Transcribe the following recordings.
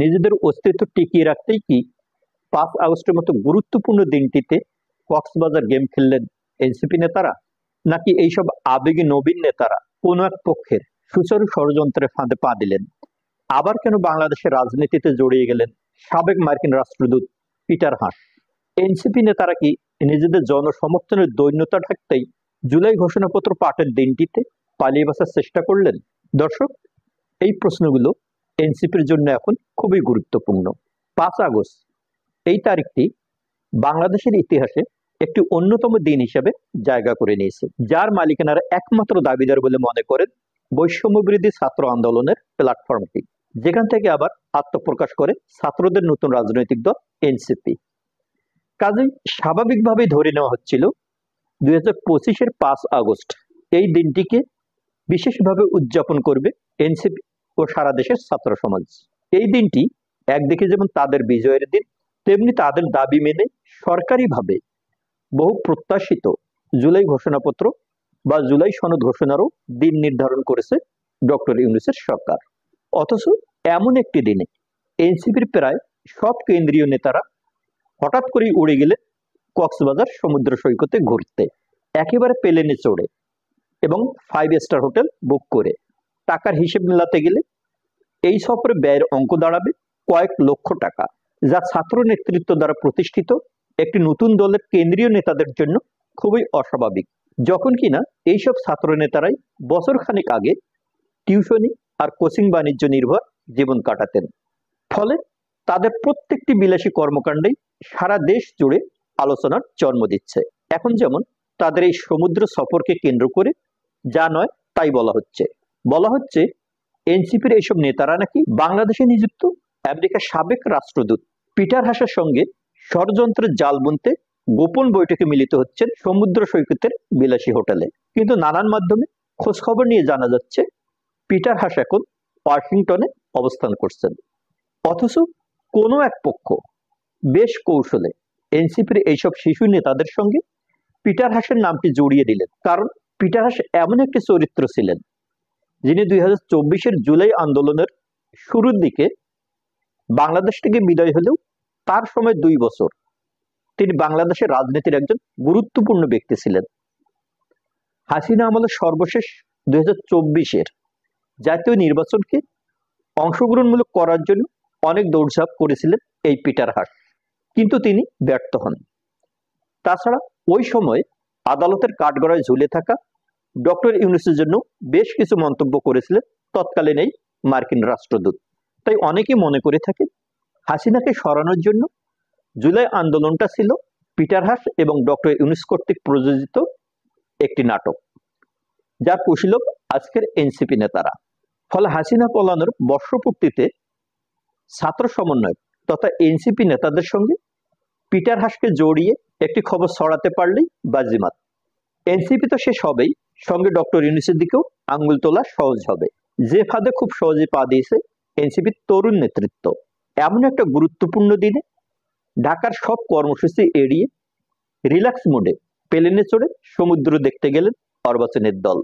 নিজেদের অস্তিত্ব টিকিয়ে রাখতেই কি 5 আগস্টের মতো গুরুত্বপূর্ণ দিনটিতে কক্সবাজার গেম খেললেন এনসিপি নেতারা, নাকি এইসব আবেগী নবীন নেতারা কোনো এক পক্ষের সুচারু ষড়যন্ত্রের ফাঁদে পা দিলেন? আবার কেন বাংলাদেশের রাজনীতিতে জড়িয়ে গেলেন সাবেক মার্কিন রাষ্ট্রদূত পিটার হাস? এনসিপি নেতারা কি নিজেদের জনসমর্থনের দৈন্যতা ঢাকতেই জুলাই ঘোষণাপত্র পাঠের দিনটিতে পালিয়ে বাঁচার চেষ্টা করলেন? দর্শক, এই প্রশ্নগুলো এনসিপির জন্য এখন খুবই গুরুত্বপূর্ণ। 5 আগস্ট এই তারিখটি বাংলাদেশের ইতিহাসে একটি অন্যতম দিন হিসেবে জায়গা করে নিয়েছে, যার মালিকানার একমাত্র দাবিদার বলে মনে করেন বৈষম্যবিরোধী ছাত্র আন্দোলনের প্ল্যাটফর্মটি, যেখান থেকে আবার আত্মপ্রকাশ করে ছাত্রদের নতুন রাজনৈতিক দল এনসিপি। কাজেই স্বাভাবিকভাবেই ধরে নেওয়া হচ্ছিল 2025-এর 5 আগস্ট এই দিনটিকে বিশেষভাবে উদযাপন করবে এনসিপি ও সারা দেশের ছাত্র সমাজ। এই দিনটি একদিকে যেমন তাদের বিজয়ের দিন, তেমনি তাদের দাবি মেনে সরকারিভাবে বহু প্রত্যাশিত জুলাই ঘোষণাপত্র বা জুলাই সনদ ঘোষণারও দিন নির্ধারণ করেছে ডক্টর ইউনূসের সরকার। অথচ এমন একটি দিনে এনসিপির প্রায় সব কেন্দ্রীয় নেতারা হঠাৎ করেই উড়ে গেলে কক্সবাজার সমুদ্র সৈকতে ঘুরতে, একেবারে প্লেনে চড়ে এবং 5 স্টার হোটেল বুক করে। টাকার হিসেব মেলাতে গেলে এই সফরে ব্যয়ের অঙ্ক দাঁড়াবে কয়েক লক্ষ টাকা, যা ছাত্র নেতৃত্ব দ্বারা প্রতিষ্ঠিত একটি নতুন দলের কেন্দ্রীয় নেতাদের জন্য খুবই অস্বাভাবিক, যখন কিনা এইসব ছাত্র নেতারাই বছরখানেক আগে টিউশনি আর কোচিং বাণিজ্য নির্ভর জীবন কাটাতেন। ফলে তাদের প্রত্যেকটি বিলাসী কর্মকাণ্ডেই সারা দেশ জুড়ে আলোচনার জন্ম দিচ্ছে। এখন যেমন তাদের এই সমুদ্র সফরকে কেন্দ্র করে যা নয় তাই বলা হচ্ছে এনসিপির এইসব নেতারা নাকি বাংলাদেশে নিযুক্ত আমেরিকার সাবেক রাষ্ট্রদূত পিটার হাসের সঙ্গে ষড়যন্ত্রের জাল বুনতে গোপন বৈঠকে মিলিত হচ্ছেন সমুদ্র সৈকতের বিলাসী হোটেলে। কিন্তু নানান মাধ্যমে খোঁজ খবর নিয়ে জানা যাচ্ছে পিটার হাস এখন ওয়াশিংটনে অবস্থান করছেন। অথচ কোনো এক পক্ষ বেশ কৌশলে এনসিপির এইসব শিশু নেতাদের সঙ্গে পিটার হাসের নামটি জড়িয়ে দিলেন, কারণ পিটার হাস এমন একটি চরিত্র ছিলেন যিনি 2024-এর জুলাই আন্দোলনের শুরুর দিকে বাংলাদেশ থেকে বিদায় হলেও তার সময় 2 বছর তিনি বাংলাদেশের রাজনীতির একজন গুরুত্বপূর্ণ ব্যক্তি ছিলেন। হাসিনা আমলের সর্বশেষ 2024-এর জাতীয় নির্বাচনকে অংশগ্রহণমূলক করার জন্য অনেক দৌড়ঝাঁপ করেছিলেন এই পিটার হাস, কিন্তু তিনি ব্যর্থ হন। তাছাড়া ওই সময় আদালতের কাঠগড়ায় ঝুলে থাকা ডক্টর ইউনূসের জন্য বেশ কিছু মন্তব্য করেছিলেন তৎকালীন এই মার্কিন রাষ্ট্রদূত। তাই অনেকেই মনে করে থাকেন হাসিনাকে সরানোর জন্য জুলাই আন্দোলনটা ছিল পিটার হাস এবং ডক্টর ইউনূস কর্তৃক প্রযোজিত একটি নাটক, যার কুশীলব আজকের এনসিপি নেতারা। ফলে হাসিনা পলানোর বর্ষপূর্তিতে ছাত্র সমন্বয়ক তথা এনসিপি নেতাদের সঙ্গে পিটার হাসকে জড়িয়ে একটি খবর ছড়াতে পারলেই বাজিমাত। এনসিপি তো শেষ হবেই, সঙ্গে ডক্টর ইউনূসের দিকেও আঙ্গুল তোলা সহজ হবে, যে ফাঁদে খুব সহজে পা দিয়েছে এনসিপির তরুণ নেতৃত্ব। এমন একটা গুরুত্বপূর্ণ দিনে ঢাকার সব কর্মসূচি এড়িয়ে রিল্যাক্স মোডে প্লেনে চড়ে সমুদ্র দেখতে গেলেন অর্বাচনের দল।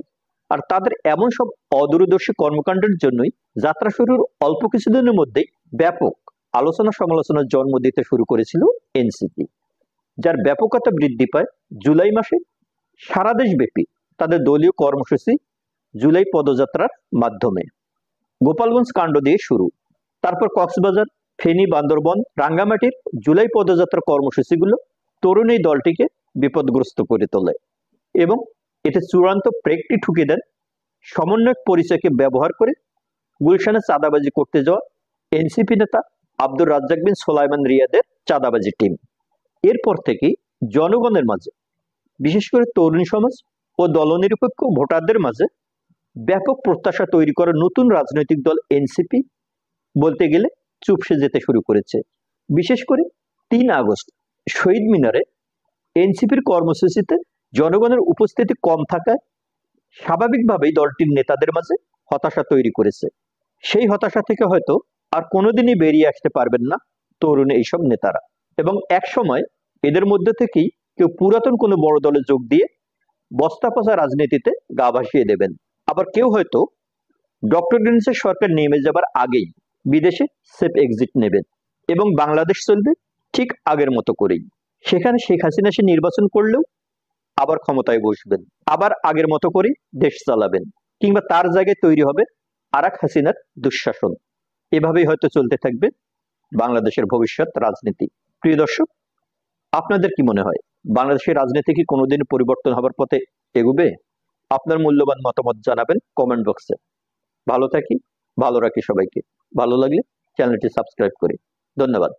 আর তাদের এমন সব অদূরদর্শী কর্মকাণ্ডের জন্যই যাত্রা শুরুর অল্প কিছুদিনের মধ্যেই ব্যাপক আলোচনা সমালোচনার জন্ম দিতে শুরু করেছিল এনসিপি, যার ব্যাপকতা বৃদ্ধি পায় জুলাই মাসে সারা দেশব্যাপী তাদের দলীয় কর্মসূচি জুলাই পদযাত্রার মাধ্যমে। গোপালগঞ্জ কাণ্ড দিয়ে শুরু, তারপর কক্সবাজার, ফেনী, বান্দরবন, রাঙ্গামাটির জুলাই পদযাত্রা কর্মসূচিগুলো তরুণ এই দলটিকে বিপদগ্রস্ত করে তোলে এবং এতে চূড়ান্ত ব্রেকটি ঠুকে দেন সমন্বয়ক পরিচয়কে ব্যবহার করে গুলশানে চাঁদাবাজি করতে যাওয়া এনসিপি নেতা আব্দুর রাজ্জাক বিন সোলাইমান রিয়াদের চাঁদাবাজি টিম। এরপর থেকেই জনগণের মাঝে, বিশেষ করে তরুণ সমাজ ও দলনিরপেক্ষ ভোটারদের মাঝে ব্যাপক প্রত্যাশা তৈরি করা নতুন রাজনৈতিক দল এনসিপি বলতে গেলে চুপসে যেতে শুরু করেছে। বিশেষ করে 3 আগস্ট শহীদ মিনারে এনসিপির কর্মসূচিতে জনগণের উপস্থিতি কম থাকায় স্বাভাবিকভাবেই দলটির নেতাদের মাঝে হতাশা তৈরি করেছে। সেই হতাশা থেকে হয়তো আর কোনোদিনই বেরিয়ে আসতে পারবেন না তরুণ এইসব নেতারা, এবং এক সময় এদের মধ্যে থেকেই কেউ পুরাতন কোনো বড় দলে যোগ দিয়ে বস্তা পচা রাজনীতিতে গা ভাসিয়ে দেবেন। আবার কেউ হয়তো ডক্টর ইউনূসের সরকার নেমে যাবার আগেই বিদেশে সেফ এক্সিট নেবেন এবং বাংলাদেশ চলবে ঠিক আগের মতো করেই। সেখানে শেখ হাসিনা সে নির্বাচন করলেও আবার ক্ষমতায় বসবেন, আবার আগের মতো করে দেশ চালাবেন, কিংবা তার জায়গায় তৈরি হবে আরেক হাসিনার দুঃশাসন। এভাবেই হয়তো চলতে থাকবে বাংলাদেশের ভবিষ্যৎ রাজনীতি। প্রিয় দর্শক, আপনাদের কি মনে হয়, বাংলাদেশের রাজনীতি কি কোনোদিন পরিবর্তন হবার পথে এগোবে? আপনার মূল্যবান মতামত জানাবেন কমেন্ট বক্সে। ভালো থাকি, ভালো রাখি সবাইকে। ভালো লাগলে চ্যানেলটি সাবস্ক্রাইব করি। ধন্যবাদ।